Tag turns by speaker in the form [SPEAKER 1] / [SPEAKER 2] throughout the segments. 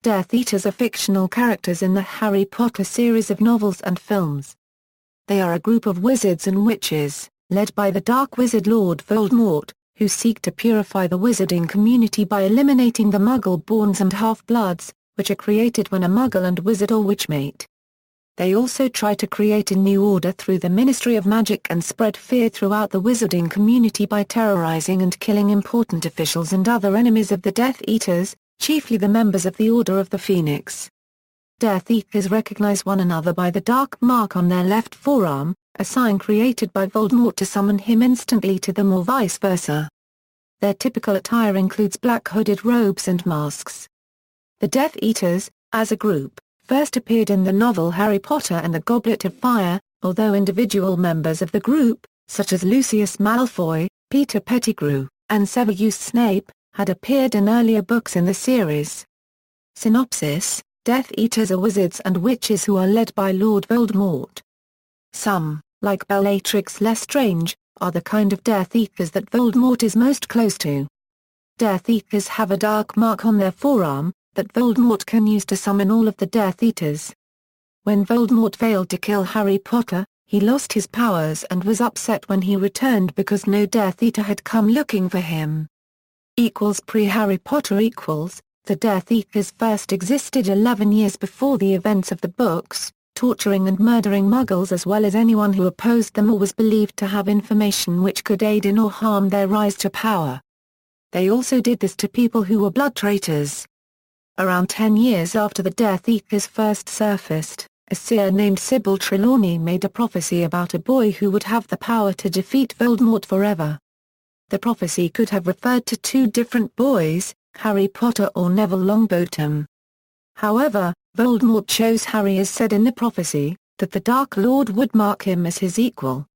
[SPEAKER 1] Death Eaters are fictional characters in the Harry Potter series of novels and films. They are a group of wizards and witches, led by the Dark Wizard Lord Voldemort, who seek to purify the wizarding community by eliminating the Muggle-borns and half-bloods, which are created when a Muggle and wizard or witch mate. They also try to create a new order through the Ministry of Magic and spread fear throughout the wizarding community by terrorizing and killing important officials and other enemies of the Death Eaters, chiefly the members of the Order of the Phoenix. Death Eaters recognize one another by the dark mark on their left forearm, a sign created by Voldemort to summon him instantly to them or vice versa. Their typical attire includes black hooded robes and masks. The Death Eaters, as a group, first appeared in the novel Harry Potter and the Goblet of Fire, although individual members of the group, such as Lucius Malfoy, Peter Pettigrew, and Severus Snape, had appeared in earlier books in the series. Synopsis: Death Eaters are wizards and witches who are led by Lord Voldemort. Some, like Bellatrix Lestrange, are the kind of Death Eaters that Voldemort is most close to. Death Eaters have a dark mark on their forearm, that Voldemort can use to summon all of the Death Eaters. When Voldemort failed to kill Harry Potter, he lost his powers and was upset when he returned because no Death Eater had come looking for him. Pre-Harry Potter The Death Eaters first existed 11 years before the events of the books, torturing and murdering Muggles as well as anyone who opposed them or was believed to have information which could aid in or harm their rise to power. They also did this to people who were blood traitors. Around 10 years after the Death Eaters first surfaced, a seer named Sybil Trelawney made a prophecy about a boy who would have the power to defeat Voldemort forever. The prophecy could have referred to two different boys, Harry Potter or Neville Longbottom. However, Voldemort chose Harry as said in the prophecy, that the Dark Lord would mark him as his equal.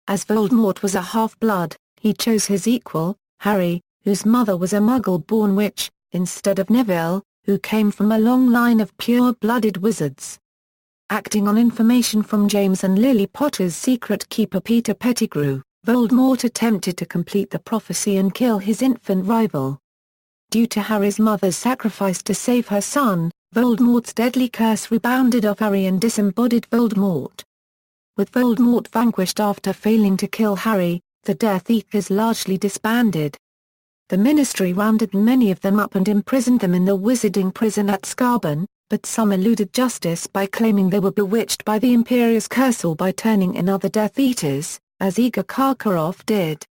[SPEAKER 1] As Voldemort was a half-blood, he chose his equal, Harry, whose mother was a Muggle-born witch, instead of Neville, who came from a long line of pure-blooded wizards. Acting on information from James and Lily Potter's secret keeper Peter Pettigrew, Voldemort attempted to complete the prophecy and kill his infant rival. Due to Harry's mother's sacrifice to save her son, Voldemort's deadly curse rebounded off Harry and disembodied Voldemort. With Voldemort vanquished after failing to kill Harry, the Death Eaters largely disbanded. The Ministry rounded many of them up and imprisoned them in the wizarding prison at Azkaban, but some eluded justice by claiming they were bewitched by the Imperious Curse or by turning in other Death Eaters, as Igor Karkaroff did.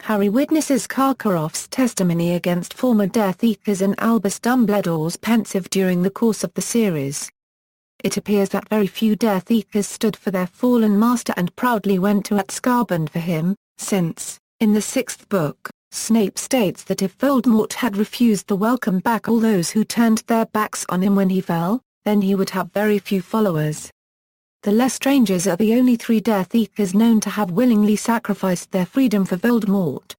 [SPEAKER 1] Harry witnesses Karkaroff's testimony against former Death Eaters in Albus Dumbledore's Pensieve during the course of the series. It appears that very few Death Eaters stood for their fallen master and proudly went to Azkaban for him, since, in the 6th book, Snape states that if Voldemort had refused to welcome back all those who turned their backs on him when he fell, then he would have very few followers. The Lestrangers are the only 3 Death Eaters known to have willingly sacrificed their freedom for Voldemort.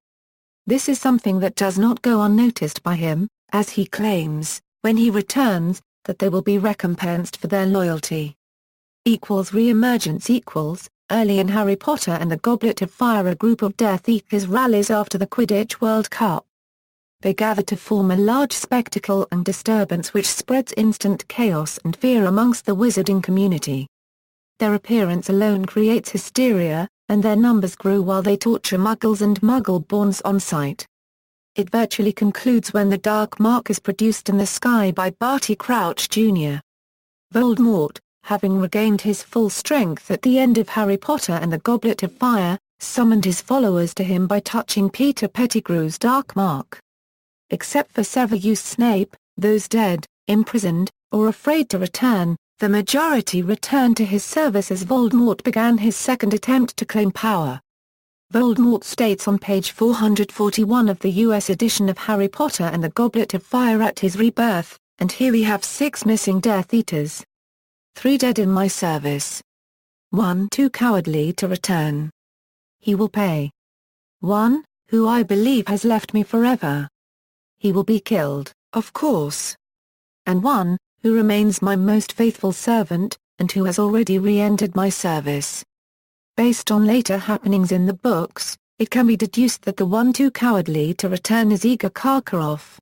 [SPEAKER 1] This is something that does not go unnoticed by him, as he claims, when he returns, that they will be recompensed for their loyalty. Re-emergence Early in Harry Potter and the Goblet of Fire, a group of Death Eaters rallies after the Quidditch World Cup. They gather to form a large spectacle and disturbance which spreads instant chaos and fear amongst the wizarding community. Their appearance alone creates hysteria, and their numbers grow while they torture Muggles and Muggle-borns on sight. It virtually concludes when the Dark Mark is produced in the sky by Barty Crouch Jr. Voldemort, having regained his full strength at the end of Harry Potter and the Goblet of Fire, summoned his followers to him by touching Peter Pettigrew's Dark Mark. Except for Severus Snape, those dead, imprisoned, or afraid to return, the majority returned to his service as Voldemort began his second attempt to claim power. Voldemort states on page 441 of the US edition of Harry Potter and the Goblet of Fire at his rebirth, and here we have 6 missing Death Eaters. 3 dead in my service. 1 too cowardly to return. He will pay. 1, who I believe has left me forever. He will be killed, of course. And 1, who remains my most faithful servant, and who has already re-entered my service. Based on later happenings in the books, it can be deduced that the 1 too cowardly to return is Igor Karkaroff.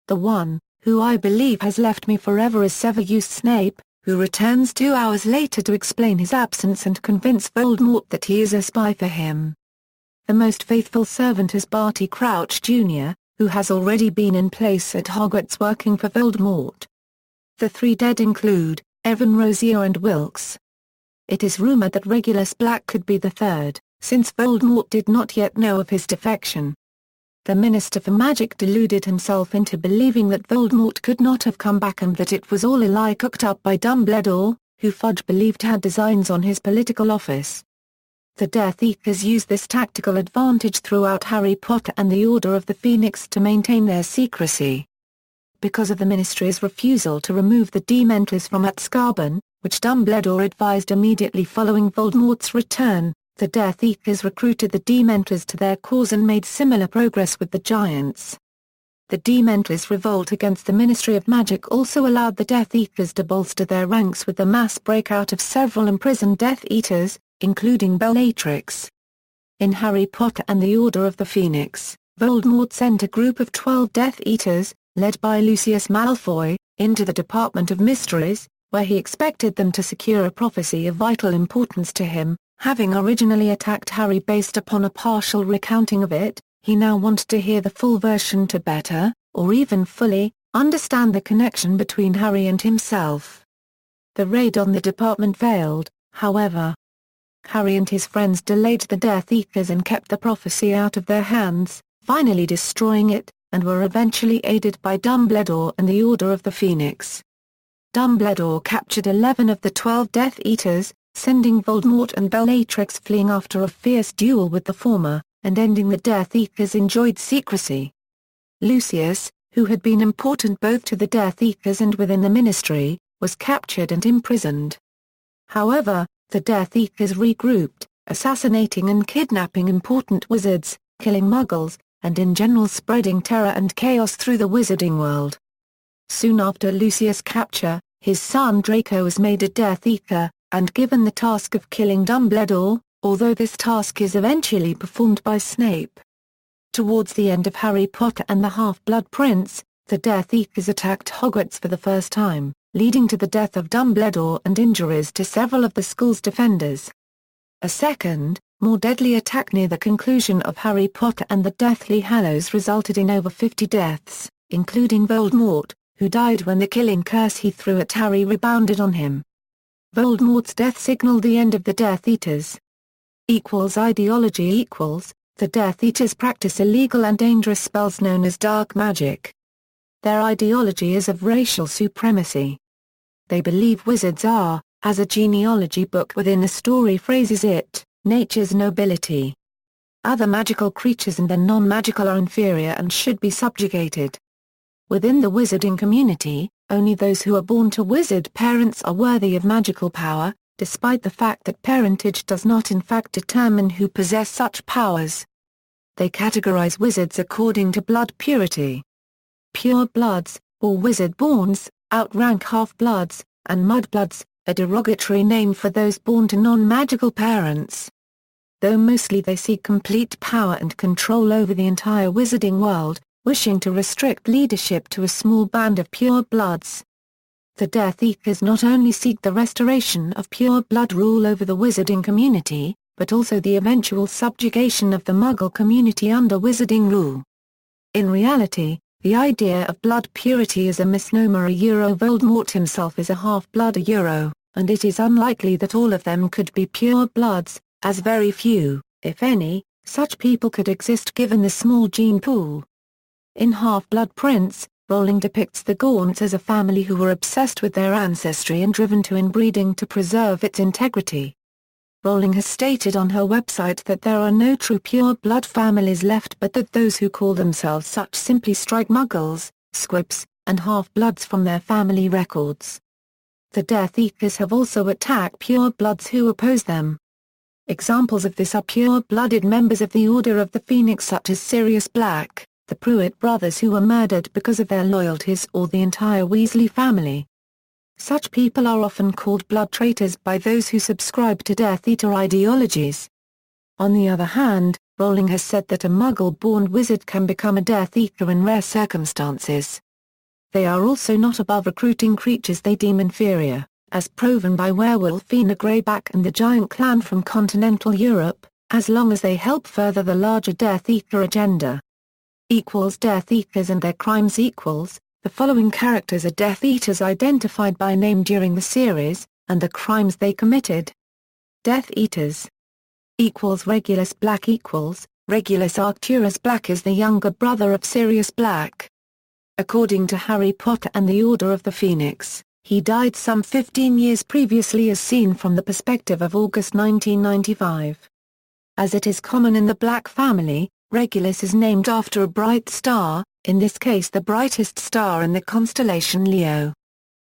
[SPEAKER 1] The 1, who I believe has left me forever is Severus Snape, who returns 2 hours later to explain his absence and convince Voldemort that he is a spy for him. The most faithful servant is Barty Crouch Jr., who has already been in place at Hogwarts working for Voldemort. The 3 dead include Evan Rosier and Wilkes. It is rumored that Regulus Black could be the 3rd, since Voldemort did not yet know of his defection. The Minister for Magic deluded himself into believing that Voldemort could not have come back and that it was all a lie cooked up by Dumbledore, who Fudge believed had designs on his political office. The Death Eaters use this tactical advantage throughout Harry Potter and the Order of the Phoenix to maintain their secrecy. Because of the Ministry's refusal to remove the Dementors from Azkaban, which Dumbledore advised immediately following Voldemort's return, the Death Eaters recruited the Dementors to their cause and made similar progress with the Giants. The Dementors' revolt against the Ministry of Magic also allowed the Death Eaters to bolster their ranks with the mass breakout of several imprisoned Death Eaters, including Bellatrix. In Harry Potter and the Order of the Phoenix, Voldemort sent a group of 12 Death Eaters, led by Lucius Malfoy, into the Department of Mysteries, where he expected them to secure a prophecy of vital importance to him. Having originally attacked Harry based upon a partial recounting of it, he now wanted to hear the full version to better, or even fully, understand the connection between Harry and himself. The raid on the department failed, however. Harry and his friends delayed the Death Eaters and kept the prophecy out of their hands, finally destroying it, and were eventually aided by Dumbledore and the Order of the Phoenix. Dumbledore captured 11 of the 12 Death Eaters, sending Voldemort and Bellatrix fleeing after a fierce duel with the former, and ending the Death Eaters' enjoyed secrecy. Lucius, who had been important both to the Death Eaters and within the Ministry, was captured and imprisoned. However, the Death Eaters regrouped, assassinating and kidnapping important wizards, killing Muggles, and in general spreading terror and chaos through the wizarding world. Soon after Lucius' capture, his son Draco was made a Death Eater, and given the task of killing Dumbledore, although this task is eventually performed by Snape. Towards the end of Harry Potter and the Half-Blood Prince, the Death Eaters attacked Hogwarts for the first time, leading to the death of Dumbledore and injuries to several of the school's defenders. A second, more deadly attack near the conclusion of Harry Potter and the Deathly Hallows resulted in over 50 deaths, including Voldemort, who died when the killing curse he threw at Harry rebounded on him. Voldemort's death signaled the end of the Death Eaters. Ideology The Death Eaters practice illegal and dangerous spells known as dark magic. Their ideology is of racial supremacy. They believe wizards are, as a genealogy book within a story phrases it, nature's nobility. Other magical creatures and the non-magical are inferior and should be subjugated. Within the wizarding community, only those who are born to wizard parents are worthy of magical power, despite the fact that parentage does not in fact determine who possess such powers. They categorize wizards according to blood purity. Pure bloods, or wizard-borns, outrank half-bloods, and mudbloods, a derogatory name for those born to non-magical parents. Though mostly they seek complete power and control over the entire wizarding world, wishing to restrict leadership to a small band of pure bloods. The Death Eaters not only seek the restoration of pure blood rule over the wizarding community, but also the eventual subjugation of the Muggle community under wizarding rule. In reality, the idea of blood purity is a misnomer. Voldemort himself is a half-blood, and it is unlikely that all of them could be pure bloods, as very few, if any, such people could exist given the small gene pool. In Half-Blood Prince, Rowling depicts the Gaunts as a family who were obsessed with their ancestry and driven to inbreeding to preserve its integrity. Rowling has stated on her website that there are no true pure-blood families left, but that those who call themselves such simply strike Muggles, Squibs, and half-bloods from their family records. The Death Eaters have also attacked pure-bloods who oppose them. Examples of this are pure-blooded members of the Order of the Phoenix such as Sirius Black, the Pruitt brothers who were murdered because of their loyalties, or the entire Weasley family. Such people are often called blood traitors by those who subscribe to Death Eater ideologies. On the other hand, Rowling has said that a Muggle-born wizard can become a Death Eater in rare circumstances. They are also not above recruiting creatures they deem inferior, as proven by Werewolfina Greyback and the Giant Clan from continental Europe, as long as they help further the larger Death Eater agenda. Death Eaters and their crimes. The following characters are Death Eaters identified by name during the series, and the crimes they committed. Death Eaters. Regulus Black. Regulus Arcturus Black is the younger brother of Sirius Black. According to Harry Potter and the Order of the Phoenix, he died some 15 years previously as seen from the perspective of August 1995. As it is common in the Black family, Regulus is named after a bright star, in this case the brightest star in the constellation Leo.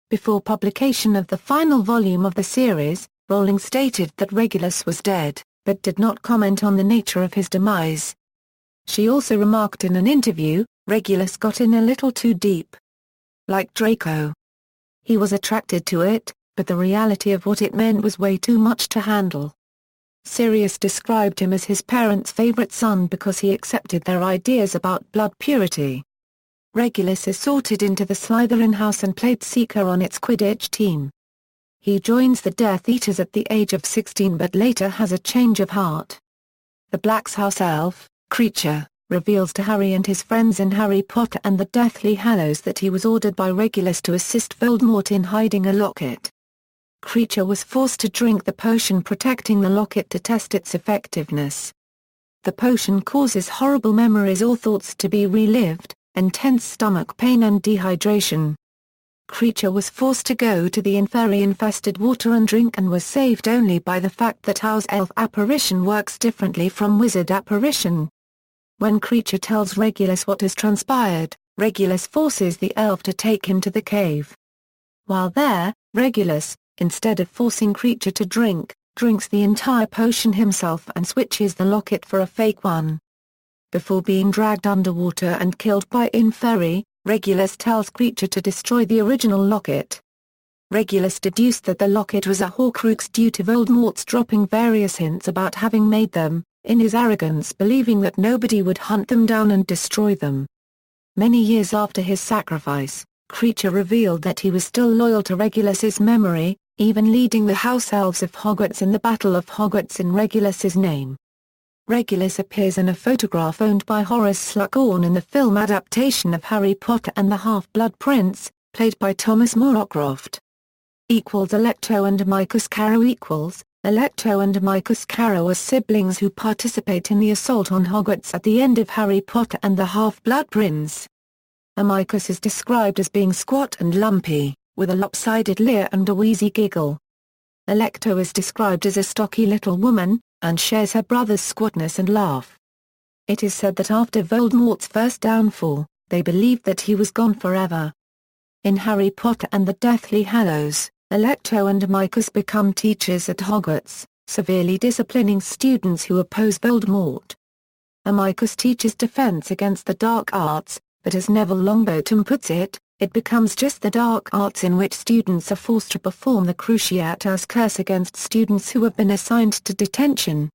[SPEAKER 1] Before publication of the final volume of the series, Rowling stated that Regulus was dead, but did not comment on the nature of his demise. She also remarked in an interview, Regulus got in a little too deep. Like Draco. He was attracted to it, but the reality of what it meant was way too much to handle. Sirius described him as his parents' favorite son because he accepted their ideas about blood purity. Regulus is sorted into the Slytherin house and played Seeker on its Quidditch team. He joins the Death Eaters at the age of 16 but later has a change of heart. The Black's house elf, Creature, reveals to Harry and his friends in Harry Potter and the Deathly Hallows that he was ordered by Regulus to assist Voldemort in hiding a locket. Creature was forced to drink the potion protecting the locket to test its effectiveness. The potion causes horrible memories or thoughts to be relived, intense stomach pain and dehydration. Creature was forced to go to the inferi-infested water and drink and was saved only by the fact that house elf apparition works differently from wizard apparition. When Creature tells Regulus what has transpired, Regulus forces the elf to take him to the cave. While there, Regulus, instead of forcing Creature to drink, drinks the entire potion himself and switches the locket for a fake one. Before being dragged underwater and killed by inferi, Regulus tells Creature to destroy the original locket. Regulus deduced that the locket was a Horcrux due to Voldemort's dropping various hints about having made them, in his arrogance believing that nobody would hunt them down and destroy them. Many years after his sacrifice, Creature revealed that he was still loyal to Regulus's memory, even leading the House Elves of Hogwarts in the Battle of Hogwarts in Regulus's name. Regulus appears in a photograph owned by Horace Slughorn in the film adaptation of Harry Potter and the Half-Blood Prince, played by Thomas Moorcroft. Alecto and Amicus Carrow. Alecto and Amicus Carrow are siblings who participate in the assault on Hogwarts at the end of Harry Potter and the Half-Blood Prince. Amicus is described as being squat and lumpy, with a lopsided leer and a wheezy giggle. Alecto is described as a stocky little woman, and shares her brother's squatness and laugh. It is said that after Voldemort's first downfall, they believed that he was gone forever. In Harry Potter and the Deathly Hallows, Alecto and Amicus become teachers at Hogwarts, severely disciplining students who oppose Voldemort. Amicus teaches defense against the dark arts, but as Neville Longbottom puts it, it becomes just the dark arts in which students are forced to perform the Cruciatus Curse against students who have been assigned to detention.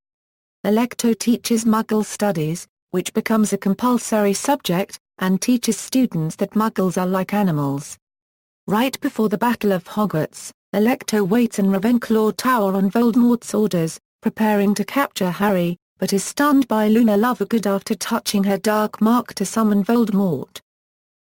[SPEAKER 1] Alecto teaches Muggle studies, which becomes a compulsory subject, and teaches students that Muggles are like animals. Right before the Battle of Hogwarts, Alecto waits in Ravenclaw Tower on Voldemort's orders, preparing to capture Harry, but is stunned by Luna Lovegood after touching her dark mark to summon Voldemort.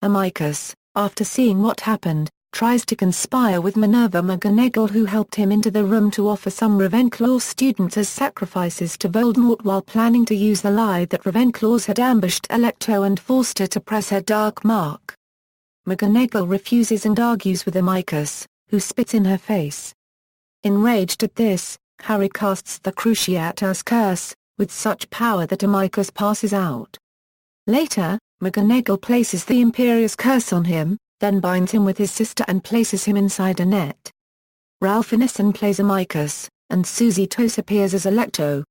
[SPEAKER 1] Amicus, after seeing what happened, tries to conspire with Minerva McGonagall, who helped him into the room to offer some Ravenclaw students as sacrifices to Voldemort while planning to use the lie that Ravenclaws had ambushed Alecto and forced her to press her dark mark. McGonagall refuses and argues with Amicus, who spits in her face. Enraged at this, Harry casts the Cruciatus Curse, with such power that Amicus passes out. Later, McGonagall places the Imperious Curse on him, then binds him with his sister and places him inside a net. Ralph Ineson plays Amicus, and Susie Tose appears as Alecto.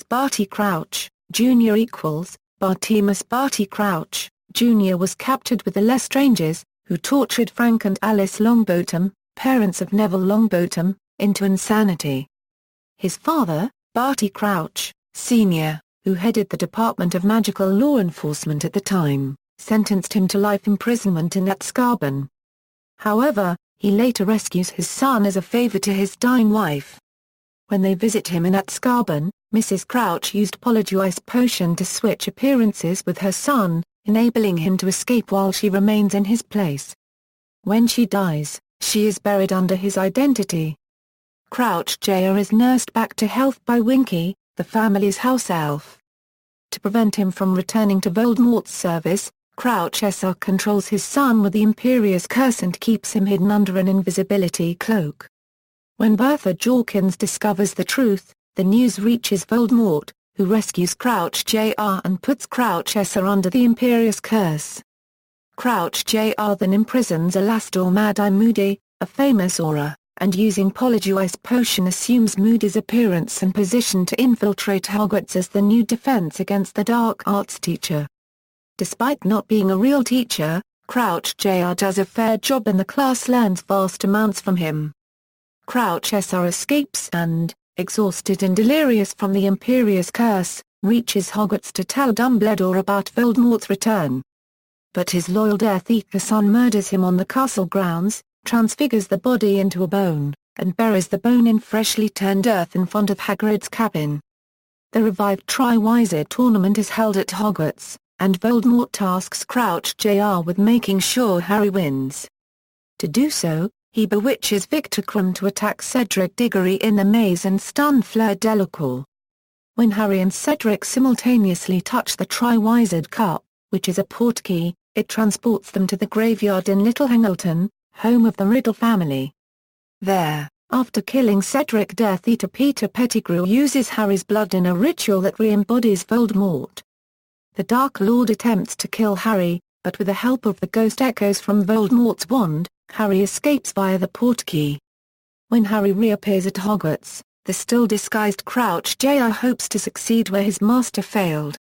[SPEAKER 1] Barty Crouch, Jr. Bartimus Barty Crouch, Jr. was captured with the Lestranges, who tortured Frank and Alice Longbottom, parents of Neville Longbottom, into insanity. His father, Barty Crouch, Sr., who headed the Department of Magical Law Enforcement at the time, sentenced him to life imprisonment in Azkaban. However, he later rescues his son as a favor to his dying wife. When they visit him in Azkaban, Mrs. Crouch used Polyjuice potion to switch appearances with her son, enabling him to escape while she remains in his place. When she dies, she is buried under his identity. Crouch Jr. is nursed back to health by Winky, the family's house elf. To prevent him from returning to Voldemort's service, Crouch Sr. controls his son with the Imperious Curse and keeps him hidden under an invisibility cloak. When Bertha Jorkins discovers the truth, the news reaches Voldemort, who rescues Crouch Jr. and puts Crouch Sr. under the Imperious Curse. Crouch Jr. then imprisons Alastor Mad-Eye Moody, a famous Auror, and using Polyjuice potion assumes Moody's appearance and position to infiltrate Hogwarts as the new defense against the dark arts teacher. Despite not being a real teacher, Crouch Jr. does a fair job and the class learns vast amounts from him. Crouch Sr. escapes and, exhausted and delirious from the Imperious Curse, reaches Hogwarts to tell Dumbledore about Voldemort's return. But his loyal Death Eater son murders him on the castle grounds, transfigures the body into a bone, and buries the bone in freshly turned earth in front of Hagrid's cabin. The revived Triwizard Tournament is held at Hogwarts, and Voldemort tasks Crouch Jr. with making sure Harry wins. To do so, he bewitches Victor Krum to attack Cedric Diggory in the maze and stun Fleur Delacour. When Harry and Cedric simultaneously touch the Triwizard Cup, which is a portkey, it transports them to the graveyard in Little Hangleton, home of the Riddle family. There, after killing Cedric, Death Eater Peter Pettigrew uses Harry's blood in a ritual that re-embodies Voldemort. The Dark Lord attempts to kill Harry, but with the help of the ghost echoes from Voldemort's wand, Harry escapes via the portkey. When Harry reappears at Hogwarts, the still-disguised Crouch Jr. hopes to succeed where his master failed.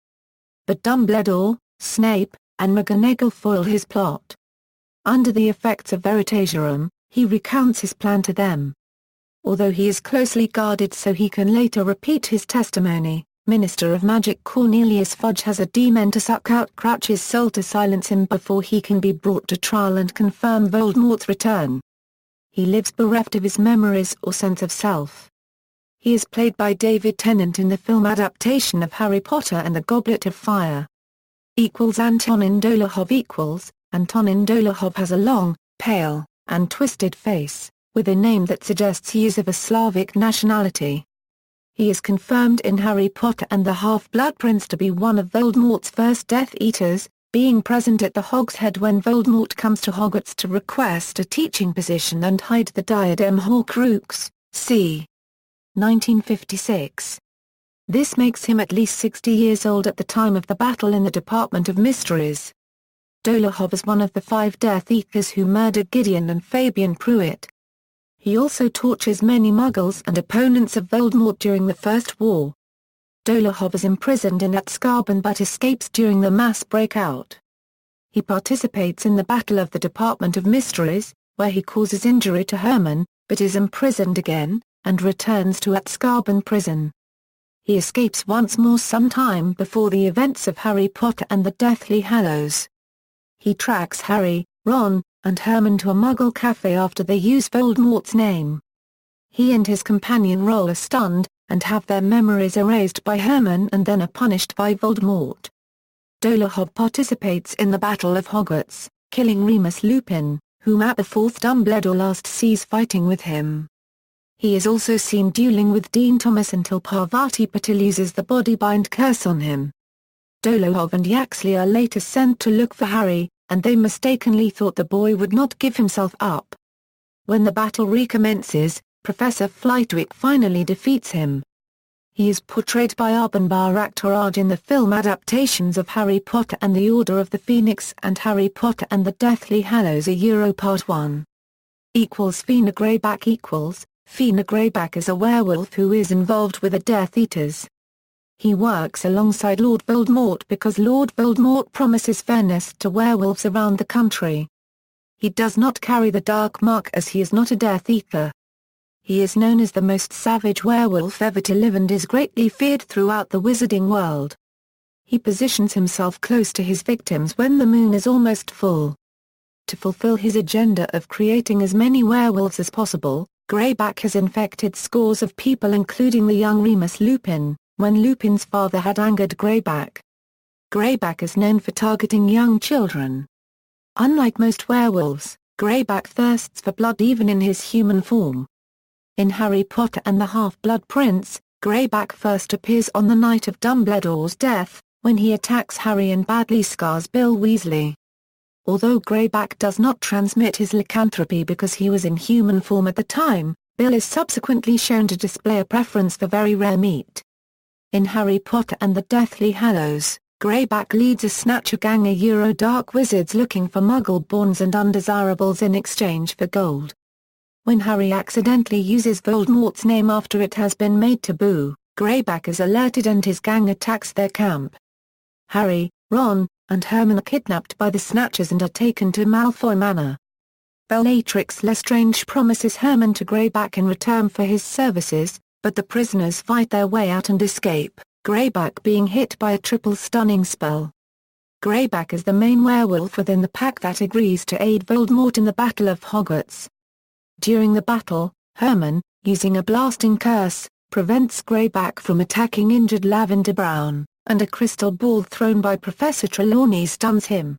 [SPEAKER 1] But Dumbledore, Snape, and McGonagall foil his plot. Under the effects of Veritasium, he recounts his plan to them. Although he is closely guarded so he can later repeat his testimony, Minister of Magic Cornelius Fudge has a demon to suck out Crouch's soul to silence him before he can be brought to trial and confirm Voldemort's return. He lives bereft of his memories or sense of self. He is played by David Tennant in the film adaptation of Harry Potter and the Goblet of Fire. Antonin Dolohov Antonin Dolohov has a long, pale, and twisted face, with a name that suggests he is of a Slavic nationality. He is confirmed in Harry Potter and the Half-Blood Prince to be one of Voldemort's first Death Eaters, being present at the Hog's Head when Voldemort comes to Hogwarts to request a teaching position and hide the diadem Horcrux, c. 1956. This makes him at least 60 years old at the time of the battle in the Department of Mysteries. Dolohov is one of the 5 Death Eaters who murdered Gideon and Fabian Pruitt. He also tortures many Muggles and opponents of Voldemort during the First War. Dolohov is imprisoned in Azkaban but escapes during the mass breakout. He participates in the Battle of the Department of Mysteries, where he causes injury to Herman, but is imprisoned again, and returns to Azkaban prison. He escapes once more sometime before the events of Harry Potter and the Deathly Hallows. He tracks Harry, Ron, and Herman to a Muggle cafe after they use Voldemort's name. He and his companion Roll are stunned, and have their memories erased by Herman and then are punished by Voldemort. Dolohov participates in the Battle of Hogwarts, killing Remus Lupin, whom at the 4th Dumbledore last sees fighting with him. He is also seen dueling with Dean Thomas until Parvati Patil uses the body-bind curse on him. Dolohov and Yaxley are later sent to look for Harry, and they mistakenly thought the boy would not give himself up. When the battle recommences, Professor Flitwick finally defeats him. He is portrayed by Arbanbar Akhtaraj in the film adaptations of Harry Potter and the Order of the Phoenix and Harry Potter and the Deathly Hallows a Euro Part 1. Fina Greyback Fina Greyback is a werewolf who is involved with the Death Eaters. He works alongside Lord Voldemort because Lord Voldemort promises fairness to werewolves around the country. He does not carry the Dark Mark as he is not a Death Eater. He is known as the most savage werewolf ever to live and is greatly feared throughout the wizarding world. He positions himself close to his victims when the moon is almost full. To fulfill his agenda of creating as many werewolves as possible, Greyback has infected scores of people including the young Remus Lupin, when Lupin's father had angered Greyback. Greyback is known for targeting young children. Unlike most werewolves, Greyback thirsts for blood even in his human form. In Harry Potter and the Half-Blood Prince, Greyback first appears on the night of Dumbledore's death, when he attacks Harry and badly scars Bill Weasley. Although Greyback does not transmit his lycanthropy because he was in human form at the time, Bill is subsequently shown to display a preference for very rare meat. In Harry Potter and the Deathly Hallows, Greyback leads a snatcher gang of dark wizards looking for Muggle-borns and undesirables in exchange for gold. When Harry accidentally uses Voldemort's name after it has been made taboo, Greyback is alerted and his gang attacks their camp. Harry, Ron, and Hermione are kidnapped by the Snatchers and are taken to Malfoy Manor. Bellatrix Lestrange promises Hermione to Greyback in return for his services, but the prisoners fight their way out and escape, Greyback being hit by a triple stunning spell. Greyback is the main werewolf within the pack that agrees to aid Voldemort in the Battle of Hogwarts. During the battle, Hermione, using a blasting curse, prevents Greyback from attacking injured Lavender Brown, and a crystal ball thrown by Professor Trelawney stuns him.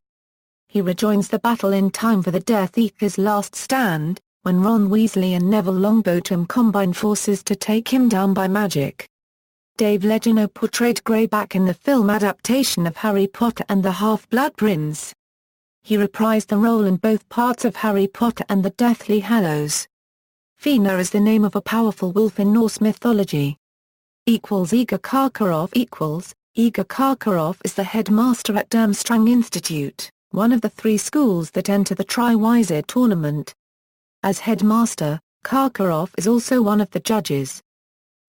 [SPEAKER 1] He rejoins the battle in time for the Death Eater's last stand, when Ron Weasley and Neville Longbottom combine forces to take him down by magic. Dave Legeno portrayed Greyback in the film adaptation of Harry Potter and the Half-Blood Prince. He reprised the role in both parts of Harry Potter and the Deathly Hallows. Fina is the name of a powerful wolf in Norse mythology. Igor Karkaroff Igor Karkaroff is the headmaster at Durmstrang Institute, one of the 3 schools that enter the Triwizard Tournament. As headmaster, Karkaroff is also one of the judges.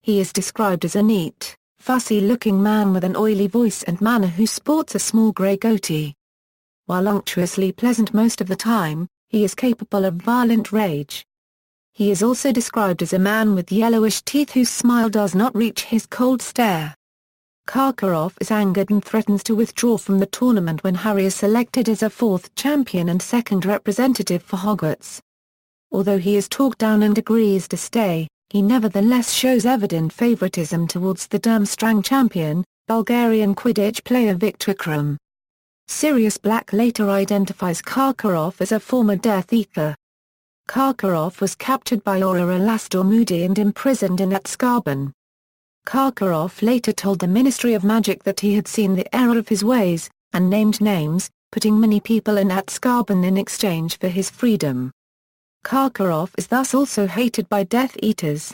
[SPEAKER 1] He is described as a neat, fussy-looking man with an oily voice and manner who sports a small grey goatee. While unctuously pleasant most of the time, he is capable of violent rage. He is also described as a man with yellowish teeth whose smile does not reach his cold stare. Karkaroff is angered and threatens to withdraw from the tournament when Harry is selected as a 4th champion and 2nd representative for Hogwarts. Although he is talked down and agrees to stay, he nevertheless shows evident favoritism towards the Durmstrang champion, Bulgarian Quidditch player Victor Krum. Sirius Black later identifies Karkaroff as a former Death Eater. Karkaroff was captured by Aurora Alastor Moody and imprisoned in Azkaban. Karkaroff later told the Ministry of Magic that he had seen the error of his ways, and named names, putting many people in Azkaban in exchange for his freedom. Karkaroff is thus also hated by Death Eaters.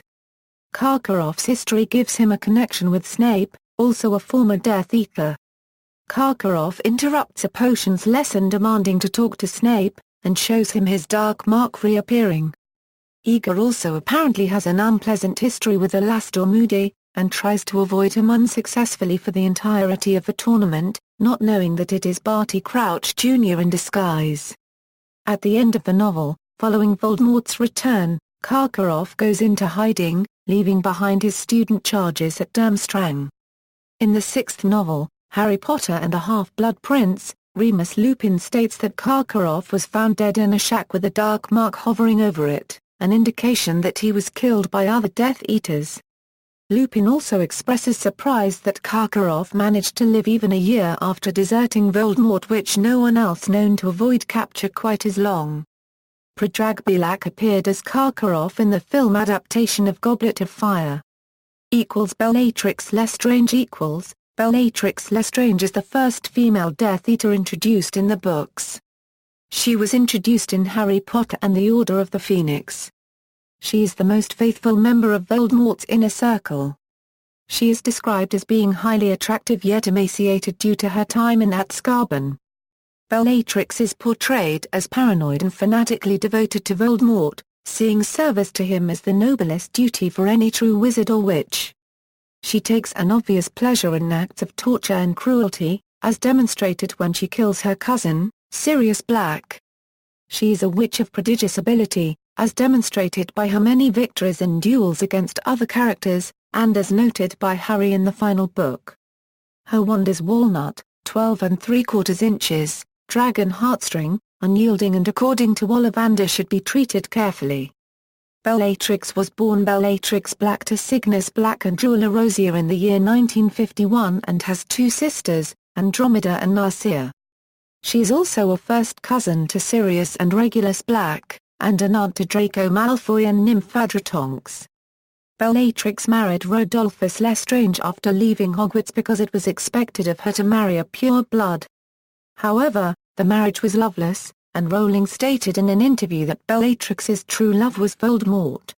[SPEAKER 1] Karkaroff's history gives him a connection with Snape, also a former Death Eater. Karkaroff interrupts a potions lesson demanding to talk to Snape, and shows him his dark mark reappearing. Igor also apparently has an unpleasant history with Alastor Moody, and tries to avoid him unsuccessfully for the entirety of the tournament, not knowing that it is Barty Crouch Jr. in disguise. At the end of the novel, following Voldemort's return, Karkaroff goes into hiding, leaving behind his student charges at Durmstrang. In the 6th novel, Harry Potter and the Half-Blood Prince, Remus Lupin states that Karkaroff was found dead in a shack with a dark mark hovering over it, an indication that he was killed by other Death Eaters. Lupin also expresses surprise that Karkaroff managed to live even a year after deserting Voldemort, which no one else known to avoid capture quite as long. Predrag Bilak appeared as Karkaroff in the film adaptation of Goblet of Fire. Bellatrix Lestrange Bellatrix Lestrange is the first female Death Eater introduced in the books. She was introduced in Harry Potter and the Order of the Phoenix. She is the most faithful member of Voldemort's inner circle. She is described as being highly attractive yet emaciated due to her time in Azkaban. Bellatrix is portrayed as paranoid and fanatically devoted to Voldemort, seeing service to him as the noblest duty for any true wizard or witch. She takes an obvious pleasure in acts of torture and cruelty, as demonstrated when she kills her cousin, Sirius Black. She is a witch of prodigious ability, as demonstrated by her many victories in duels against other characters, and as noted by Harry in the final book. Her wand is walnut, 12 3/4 inches, dragon heartstring, unyielding and according to Ollivander should be treated carefully. Bellatrix was born Bellatrix Black to Cygnus Black and Drula Rosia in the year 1951 and has two sisters, Andromeda and Narcia. She is also a first cousin to Sirius and Regulus Black, and an aunt to Draco Malfoy and Nymphadra Tonks. Bellatrix married Rodolphus Lestrange after leaving Hogwarts because it was expected of her to marry a pure blood. However, the marriage was loveless, and Rowling stated in an interview that Bellatrix's true love was Voldemort.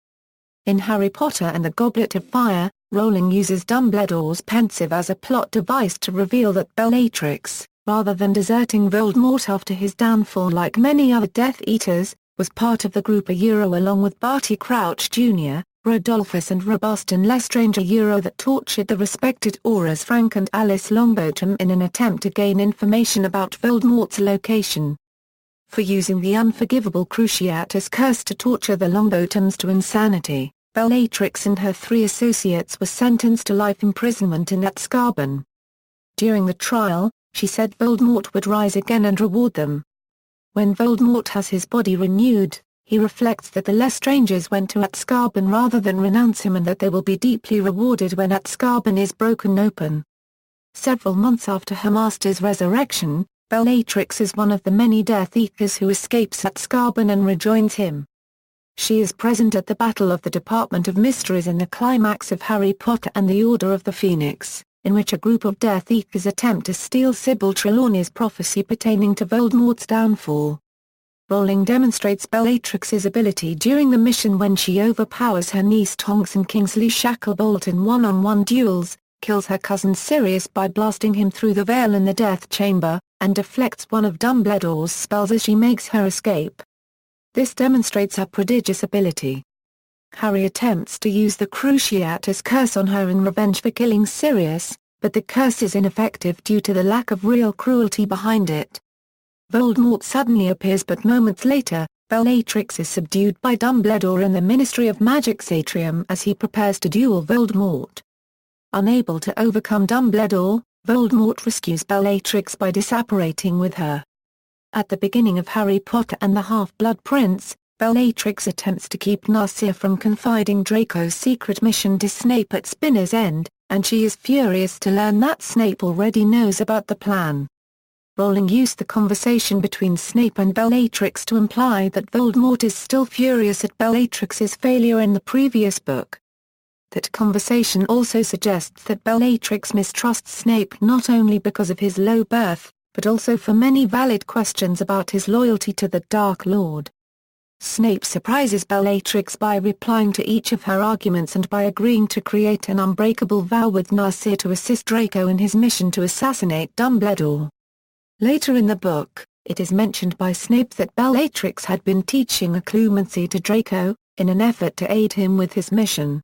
[SPEAKER 1] In Harry Potter and the Goblet of Fire, Rowling uses Dumbledore's pensive as a plot device to reveal that Bellatrix, rather than deserting Voldemort after his downfall like many other Death Eaters, was part of the group along with Barty Crouch Jr., Rodolphus and Robustin Lestrange that tortured the respected Auras Frank and Alice Longbottom in an attempt to gain information about Voldemort's location. For using the unforgivable Cruciatus curse to torture the Longbottoms to insanity, Bellatrix and her 3 associates were sentenced to life imprisonment in Azkaban. During the trial, she said Voldemort would rise again and reward them. When Voldemort has his body renewed, he reflects that the Lestranges went to Azkaban rather than renounce him and that they will be deeply rewarded when Azkaban is broken open. Several months after her master's resurrection, Bellatrix is one of the many Death Eaters who escapes Azkaban and rejoins him. She is present at the Battle of the Department of Mysteries in the climax of Harry Potter and the Order of the Phoenix, in which a group of Death Eaters attempt to steal Sybil Trelawney's prophecy pertaining to Voldemort's downfall. Rowling demonstrates Bellatrix's ability during the mission when she overpowers her niece Tonks and Kingsley Shacklebolt in one-on-one duels, kills her cousin Sirius by blasting him through the veil in the Death Chamber, and deflects one of Dumbledore's spells as she makes her escape. This demonstrates her prodigious ability. Harry attempts to use the Cruciatus curse on her in revenge for killing Sirius, but the curse is ineffective due to the lack of real cruelty behind it. Voldemort suddenly appears but moments later, Bellatrix is subdued by Dumbledore in the Ministry of Magic's atrium as he prepares to duel Voldemort. Unable to overcome Dumbledore, Voldemort rescues Bellatrix by disapparating with her. At the beginning of Harry Potter and the Half-Blood Prince, Bellatrix attempts to keep Narcia from confiding Draco's secret mission to Snape at Spinner's End, and she is furious to learn that Snape already knows about the plan. Rowling used the conversation between Snape and Bellatrix to imply that Voldemort is still furious at Bellatrix's failure in the previous book. That conversation also suggests that Bellatrix mistrusts Snape not only because of his low birth, but also for many valid questions about his loyalty to the Dark Lord. Snape surprises Bellatrix by replying to each of her arguments and by agreeing to create an unbreakable vow with Narcia to assist Draco in his mission to assassinate Dumbledore. Later in the book, it is mentioned by Snape that Bellatrix had been teaching occlumency to Draco, in an effort to aid him with his mission.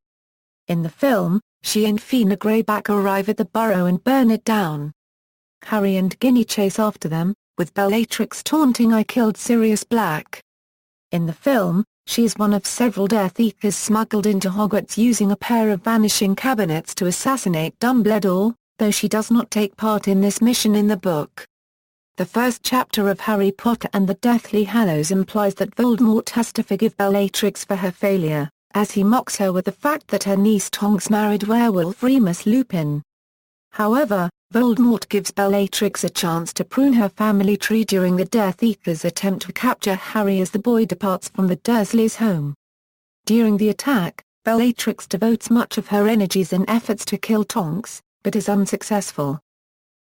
[SPEAKER 1] In the film, she and Fina Greyback arrive at the burrow and burn it down. Harry and Ginny chase after them, with Bellatrix taunting "I killed Sirius Black." In the film, she is one of several Death Eaters smuggled into Hogwarts using a pair of vanishing cabinets to assassinate Dumbledore, though she does not take part in this mission in the book. The first chapter of Harry Potter and the Deathly Hallows implies that Voldemort has to forgive Bellatrix for her failure, as he mocks her with the fact that her niece Tonks married werewolf Remus Lupin. However, Voldemort gives Bellatrix a chance to prune her family tree during the Death Eaters' attempt to capture Harry as the boy departs from the Dursleys' home. During the attack, Bellatrix devotes much of her energies in efforts to kill Tonks, but is unsuccessful.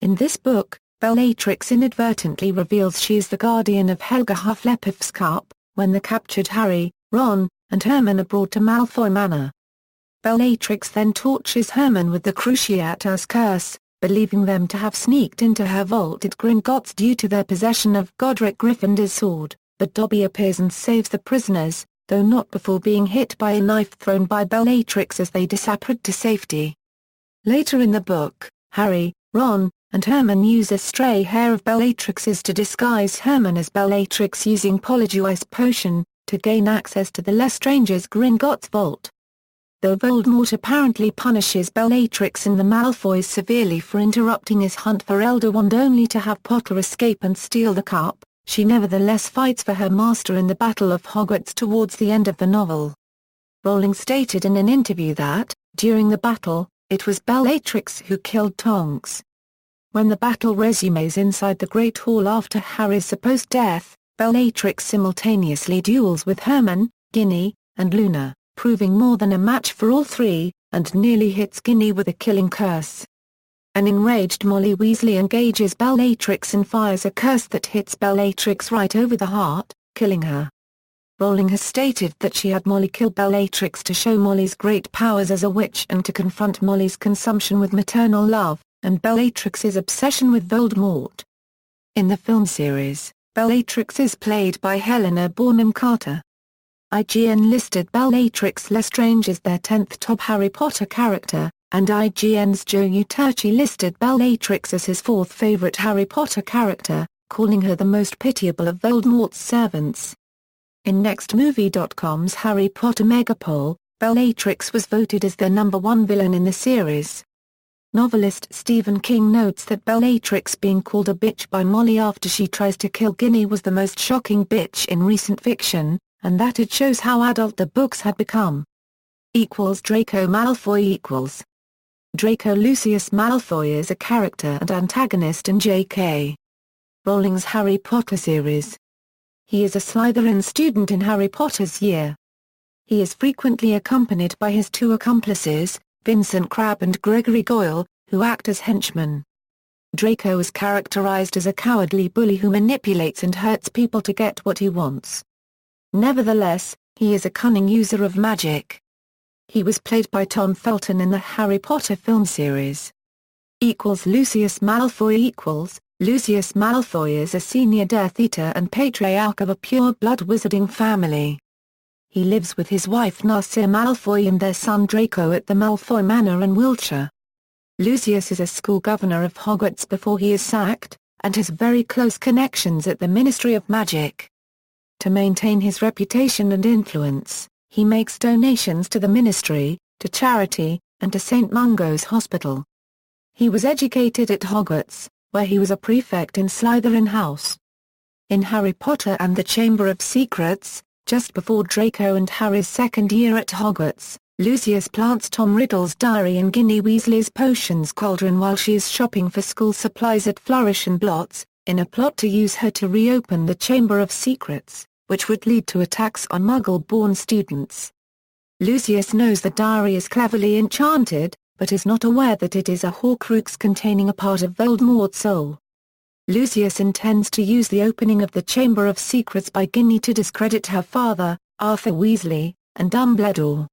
[SPEAKER 1] In this book, Bellatrix inadvertently reveals she is the guardian of Helga Hufflepuff's cup, when the captured Harry, Ron, and Hermione are brought to Malfoy Manor. Bellatrix then tortures Hermione with the Cruciatus curse, believing them to have sneaked into her vault at Gringotts due to their possession of Godric Gryffindor's sword, but Dobby appears and saves the prisoners, though not before being hit by a knife thrown by Bellatrix as they disappeared to safety. Later in the book, Harry, Ron, and Hermione use a stray hair of Bellatrix's to disguise Hermione as Bellatrix using Polyjuice Potion, to gain access to the Lestrange's Gringotts vault. though Voldemort apparently punishes Bellatrix and the Malfoys severely for interrupting his hunt for Elder Wand only to have Potter escape and steal the cup, she nevertheless fights for her master in the Battle of Hogwarts towards the end of the novel. Rowling stated in an interview that, during the battle, it was Bellatrix who killed Tonks. When the battle resumes inside the Great Hall after Harry's supposed death, Bellatrix simultaneously duels with Hermione, Ginny, and Luna, proving more than a match for all three, and nearly hits Ginny with a killing curse. An enraged Molly Weasley engages Bellatrix and fires a curse that hits Bellatrix right over the heart, killing her. Rowling has stated that she had Molly kill Bellatrix to show Molly's great powers as a witch and to confront Molly's consumption with maternal love, and Bellatrix's obsession with Voldemort. In the film series, Bellatrix is played by Helena Bonham Carter. IGN listed Bellatrix Lestrange as their 10th top Harry Potter character, and IGN's Joe Uterchi listed Bellatrix as his 4th favorite Harry Potter character, calling her the most pitiable of Voldemort's servants. In NextMovie.com's Harry Potter Megapoll, Bellatrix was voted as the #1 villain in the series. Novelist Stephen King notes that Bellatrix being called a bitch by Molly after she tries to kill Ginny was the most shocking bitch in recent fiction, and that it shows how adult the books had become. Draco Malfoy Draco Lucius Malfoy is a character and antagonist in J.K. Rowling's Harry Potter series. He is a Slytherin student in Harry Potter's year. He is frequently accompanied by his 2 accomplices, Vincent Crabbe and Gregory Goyle, who act as henchmen. Draco is characterized as a cowardly bully who manipulates and hurts people to get what he wants. Nevertheless, he is a cunning user of magic. He was played by Tom Felton in the Harry Potter film series. Lucius Malfoy Lucius Malfoy is a senior Death Eater and patriarch of a pure-blood wizarding family. He lives with his wife Narcissa Malfoy and their son Draco at the Malfoy Manor in Wiltshire. Lucius is a school governor of Hogwarts before he is sacked, and has very close connections at the Ministry of Magic. To maintain his reputation and influence, he makes donations to the ministry, to charity, and to St. Mungo's Hospital. He was educated at Hogwarts, where he was a prefect in Slytherin House. In Harry Potter and the Chamber of Secrets, just before Draco and Harry's second year at Hogwarts, Lucius plants Tom Riddle's diary in Ginny Weasley's potions cauldron while she is shopping for school supplies at Flourish and Blotts, in a plot to use her to reopen the Chamber of Secrets, which would lead to attacks on Muggle-born students. Lucius knows the diary is cleverly enchanted, but is not aware that it is a Horcrux containing a part of Voldemort's soul. Lucius intends to use the opening of the Chamber of Secrets by Ginny to discredit her father, Arthur Weasley, and Dumbledore.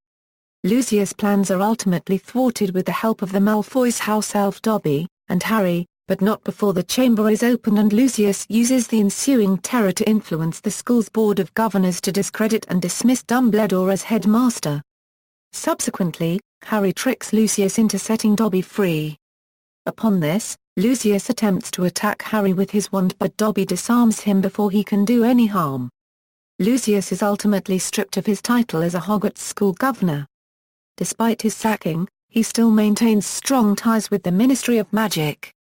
[SPEAKER 1] Lucius' plans are ultimately thwarted with the help of the Malfoys' house elf Dobby, and Harry, but not before the chamber is opened and Lucius uses the ensuing terror to influence the school's board of governors to discredit and dismiss Dumbledore as headmaster. Subsequently, Harry tricks Lucius into setting Dobby free. Upon this, Lucius attempts to attack Harry with his wand but Dobby disarms him before he can do any harm. Lucius is ultimately stripped of his title as a Hogwarts school governor. Despite his sacking, he still maintains strong ties with the Ministry of Magic.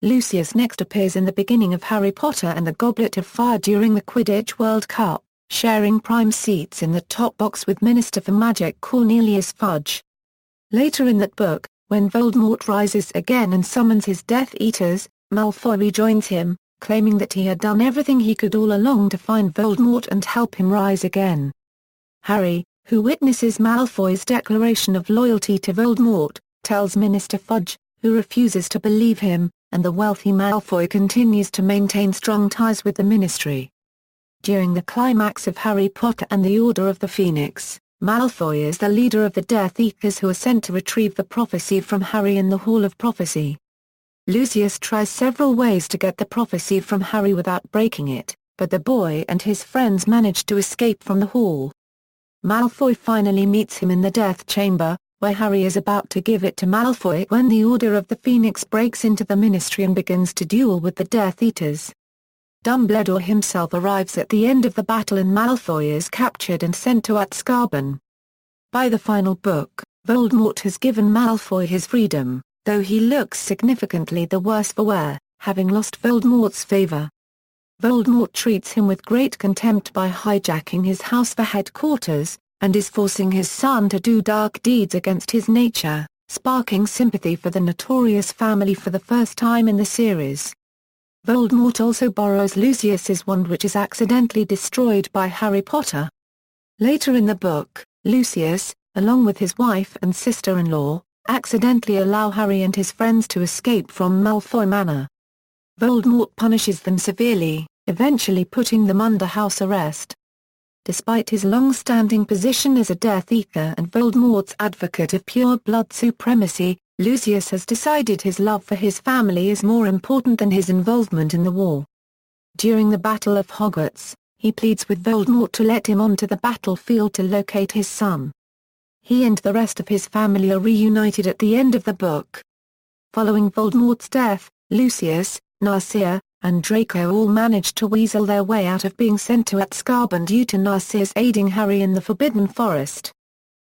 [SPEAKER 1] Lucius next appears in the beginning of Harry Potter and the Goblet of Fire during the Quidditch World Cup, sharing prime seats in the top box with Minister for Magic Cornelius Fudge. Later in that book, when Voldemort rises again and summons his Death Eaters, Malfoy rejoins him, claiming that he had done everything he could all along to find Voldemort and help him rise again. Harry, who witnesses Malfoy's declaration of loyalty to Voldemort, tells Minister Fudge, who refuses to believe him, and the wealthy Malfoy continues to maintain strong ties with the Ministry. During the climax of Harry Potter and the Order of the Phoenix, Malfoy is the leader of the Death Eaters who are sent to retrieve the prophecy from Harry in the Hall of Prophecy. Lucius tries several ways to get the prophecy from Harry without breaking it, but the boy and his friends manage to escape from the hall. Malfoy finally meets him in the Death Chamber, where Harry is about to give it to Malfoy when the Order of the Phoenix breaks into the Ministry and begins to duel with the Death Eaters. Dumbledore himself arrives at the end of the battle and Malfoy is captured and sent to Azkaban. By the final book, Voldemort has given Malfoy his freedom, though he looks significantly the worse for wear, having lost Voldemort's favor. Voldemort treats him with great contempt by hijacking his house for headquarters, and is forcing his son to do dark deeds against his nature, sparking sympathy for the notorious family for the first time in the series. Voldemort also borrows Lucius's wand, which is accidentally destroyed by Harry Potter. Later in the book, Lucius, along with his wife and sister-in-law, accidentally allow Harry and his friends to escape from Malfoy Manor. Voldemort punishes them severely, eventually putting them under house arrest. Despite his long-standing position as a Death Eater and Voldemort's advocate of pure blood supremacy, Lucius has decided his love for his family is more important than his involvement in the war. During the Battle of Hogwarts, he pleads with Voldemort to let him onto the battlefield to locate his son. He and the rest of his family are reunited at the end of the book. Following Voldemort's death, Lucius, Narcia, and Draco all manage to weasel their way out of being sent to Azkaban due to Narcia's aiding Harry in the Forbidden Forest.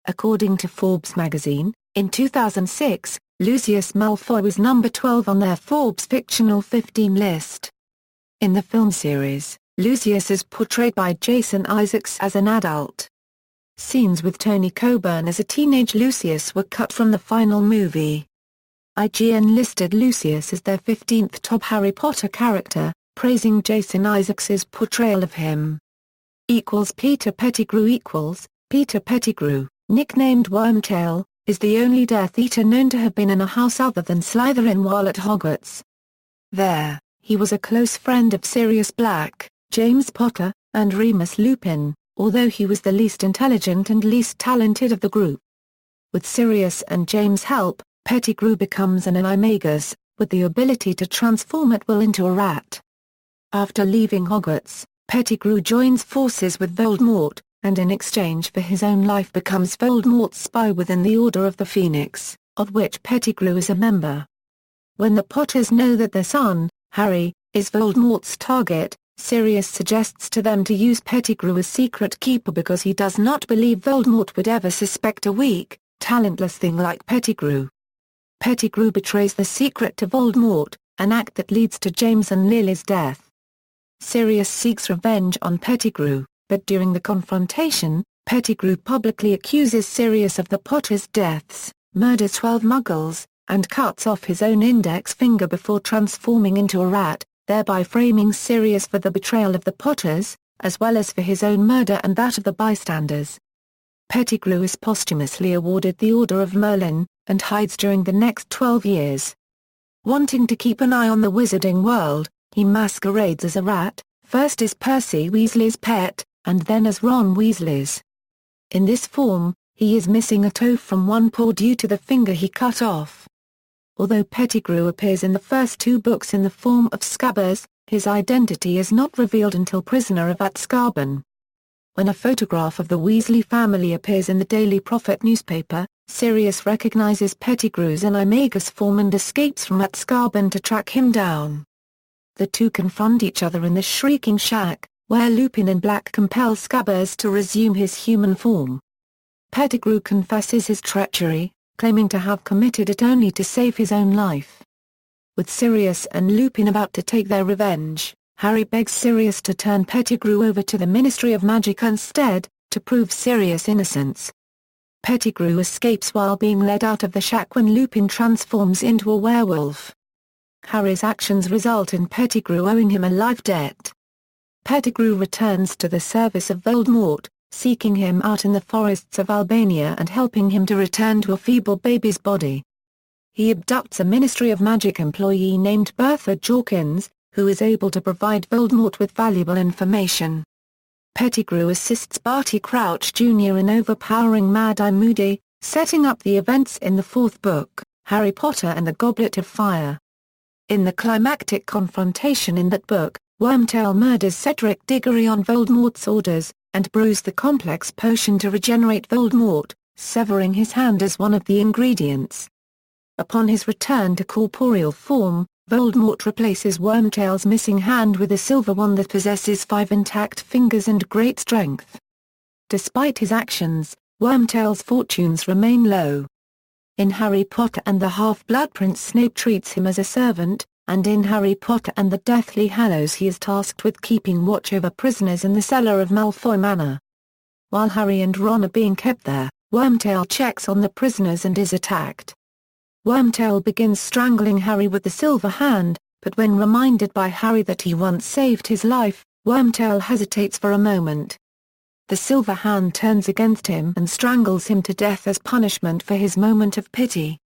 [SPEAKER 1] According to Forbes magazine, in 2006, Lucius Malfoy was number 12 on their Forbes Fictional 15 list. In the film series, Lucius is portrayed by Jason Isaacs as an adult. Scenes with Tony Coburn as a teenage Lucius were cut from the final movie. IGN listed Lucius as their 15th top Harry Potter character, praising Jason Isaacs' portrayal of him. Peter Pettigrew Peter Pettigrew, nicknamed Wormtail, is the only Death Eater known to have been in a house other than Slytherin while at Hogwarts. There, he was a close friend of Sirius Black, James Potter, and Remus Lupin, although he was the least intelligent and least talented of the group. With Sirius and James' help, Pettigrew becomes an animagus, with the ability to transform at will into a rat. After leaving Hogwarts, Pettigrew joins forces with Voldemort, and in exchange for his own life becomes Voldemort's spy within the Order of the Phoenix, of which Pettigrew is a member. When the Potters know that their son, Harry, is Voldemort's target, Sirius suggests to them to use Pettigrew as secret keeper because he does not believe Voldemort would ever suspect a weak, talentless thing like Pettigrew. Pettigrew betrays the secret to Voldemort, an act that leads to James and Lily's death. Sirius seeks revenge on Pettigrew, but during the confrontation, Pettigrew publicly accuses Sirius of the Potters' deaths, murders 12 Muggles, and cuts off his own index finger before transforming into a rat, thereby framing Sirius for the betrayal of the Potters, as well as for his own murder and that of the bystanders. Pettigrew is posthumously awarded the Order of Merlin, and hides during the next 12 years. Wanting to keep an eye on the wizarding world, he masquerades as a rat, first as Percy Weasley's pet, and then as Ron Weasley's. In this form, he is missing a toe from one paw due to the finger he cut off. Although Pettigrew appears in the first 2 books in the form of Scabbers, his identity is not revealed until Prisoner of Azkaban. When a photograph of the Weasley family appears in the Daily Prophet newspaper, Sirius recognizes Pettigrew's animagus form and escapes from Azkaban to track him down. The two confront each other in the Shrieking Shack, where Lupin in Black compels Scabbers to resume his human form. Pettigrew confesses his treachery, claiming to have committed it only to save his own life. With Sirius and Lupin about to take their revenge, Harry begs Sirius to turn Pettigrew over to the Ministry of Magic instead, to prove Sirius' innocence. Pettigrew escapes while being led out of the shack when Lupin transforms into a werewolf. Harry's actions result in Pettigrew owing him a life debt. Pettigrew returns to the service of Voldemort, seeking him out in the forests of Albania and helping him to return to a feeble baby's body. He abducts a Ministry of Magic employee named Bertha Jorkins, who is able to provide Voldemort with valuable information. Pettigrew assists Barty Crouch Jr. in overpowering Mad-Eye Moody, setting up the events in the 4th book, Harry Potter and the Goblet of Fire. In the climactic confrontation in that book, Wormtail murders Cedric Diggory on Voldemort's orders, and brews the complex potion to regenerate Voldemort, severing his hand as one of the ingredients. Upon his return to corporeal form, Voldemort replaces Wormtail's missing hand with a silver one that possesses 5 intact fingers and great strength. Despite his actions, Wormtail's fortunes remain low. In Harry Potter and the Half-Blood Prince, Snape treats him as a servant, and in Harry Potter and the Deathly Hallows he is tasked with keeping watch over prisoners in the cellar of Malfoy Manor. While Harry and Ron are being kept there, Wormtail checks on the prisoners and is attacked. Wormtail begins strangling Harry with the silver hand, but when reminded by Harry that he once saved his life, Wormtail hesitates for a moment. The silver hand turns against him and strangles him to death as punishment for his moment of pity.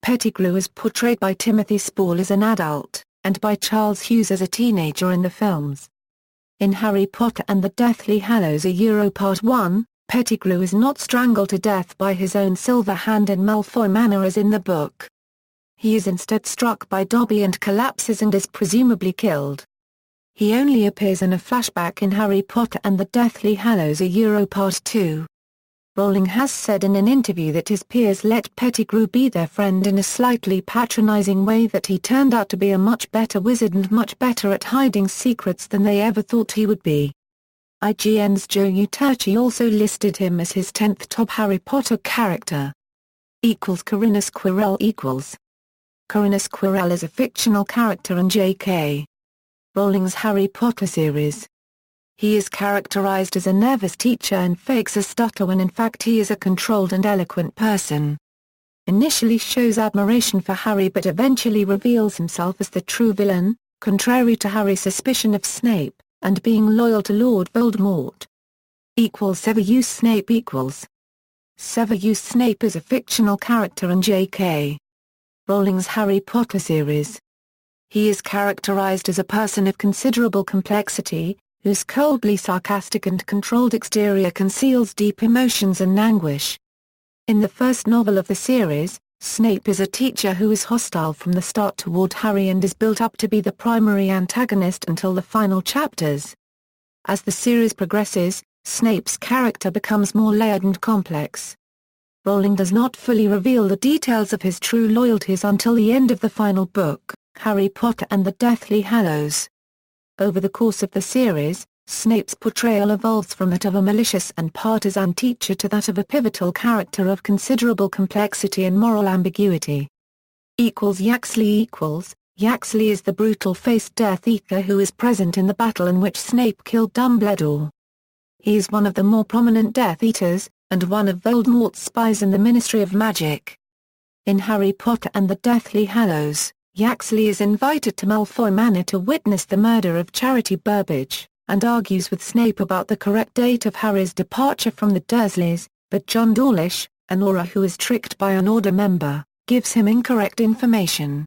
[SPEAKER 1] Pettigrew is portrayed by Timothy Spall as an adult, and by Charles Hughes as a teenager in the films. In Harry Potter and the Deathly Hallows Part 1, Pettigrew is not strangled to death by his own silver hand in Malfoy Manor as in the book. He is instead struck by Dobby and collapses and is presumably killed. He only appears in a flashback in Harry Potter and the Deathly Hallows Part 2. Rowling has said in an interview that his peers let Pettigrew be their friend in a slightly patronizing way, that he turned out to be a much better wizard and much better at hiding secrets than they ever thought he would be. IGN's Joe Uterchi also listed him as his 10th top Harry Potter character. Corinus Quirrell Corinus Quirrell is a fictional character in J.K. Rowling's Harry Potter series. He is characterized as a nervous teacher and fakes a stutter when in fact he is a controlled and eloquent person. Initially shows admiration for Harry but eventually reveals himself as the true villain, contrary to Harry's suspicion of Snape, and being loyal to Lord Voldemort. Severus Snape Severus Snape is a fictional character in J.K. Rowling's Harry Potter series. He is characterized as a person of considerable complexity, whose coldly sarcastic and controlled exterior conceals deep emotions and anguish. In the first novel of the series, Snape is a teacher who is hostile from the start toward Harry and is built up to be the primary antagonist until the final chapters. As the series progresses, Snape's character becomes more layered and complex. Rowling does not fully reveal the details of his true loyalties until the end of the final book, Harry Potter and the Deathly Hallows. Over the course of the series, Snape's portrayal evolves from that of a malicious and partisan teacher to that of a pivotal character of considerable complexity and moral ambiguity. Yaxley Yaxley is the brutal-faced Death Eater who is present in the battle in which Snape killed Dumbledore. He is one of the more prominent Death Eaters, and one of Voldemort's spies in the Ministry of Magic. In Harry Potter and the Deathly Hallows, Yaxley is invited to Malfoy Manor to witness the murder of Charity Burbage, and argues with Snape about the correct date of Harry's departure from the Dursleys, but John Dawlish, an Auror who is tricked by an Order member, gives him incorrect information.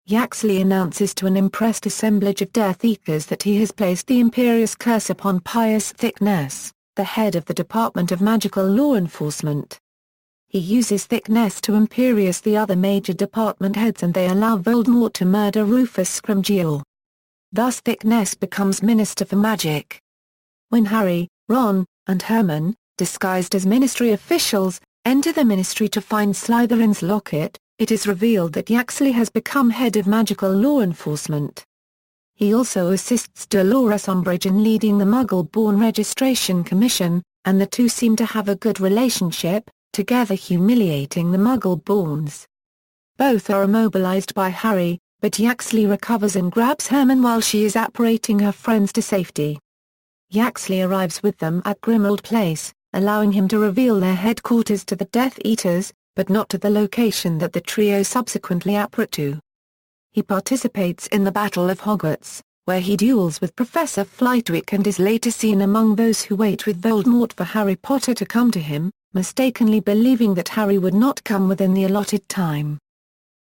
[SPEAKER 1] Yaxley announces to an impressed assemblage of Death Eaters that he has placed the Imperious Curse upon Pius Thicknesse, the head of the Department of Magical Law Enforcement. He uses Thicknesse to Imperious the other major department heads and they allow Voldemort to murder Rufus Scrimgeour. Thus Thicknesse becomes Minister for Magic. When Harry, Ron, and Hermione, disguised as Ministry officials, enter the Ministry to find Slytherin's locket, it is revealed that Yaxley has become head of magical law enforcement. He also assists Dolores Umbridge in leading the Muggle-born Registration Commission, and the two seem to have a good relationship, together humiliating the Muggle-borns. Both are immobilized by Harry, but Yaxley recovers and grabs Hermione while she is apparating her friends to safety. Yaxley arrives with them at Grimmauld Place, allowing him to reveal their headquarters to the Death Eaters, but not to the location that the trio subsequently apparat to. He participates in the Battle of Hogwarts, where he duels with Professor Flitwick and is later seen among those who wait with Voldemort for Harry Potter to come to him, mistakenly believing that Harry would not come within the allotted time.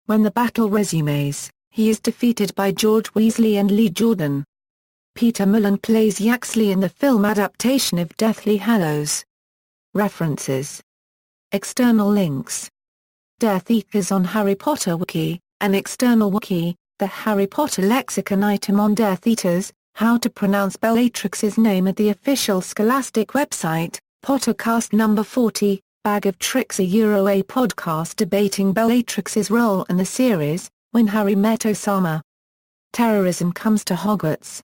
[SPEAKER 1] When the battle resumes, he is defeated by George Weasley and Lee Jordan. Peter Mullen plays Yaxley in the film adaptation of Deathly Hallows. References. External links. Death Eaters on Harry Potter Wiki, an external wiki, the Harry Potter lexicon item on Death Eaters, how to pronounce Bellatrix's name at the official Scholastic website, Pottercast number 40, Bag of Tricks, a podcast debating Bellatrix's role in the series, When Harry Met Osama. Terrorism Comes to Hogwarts.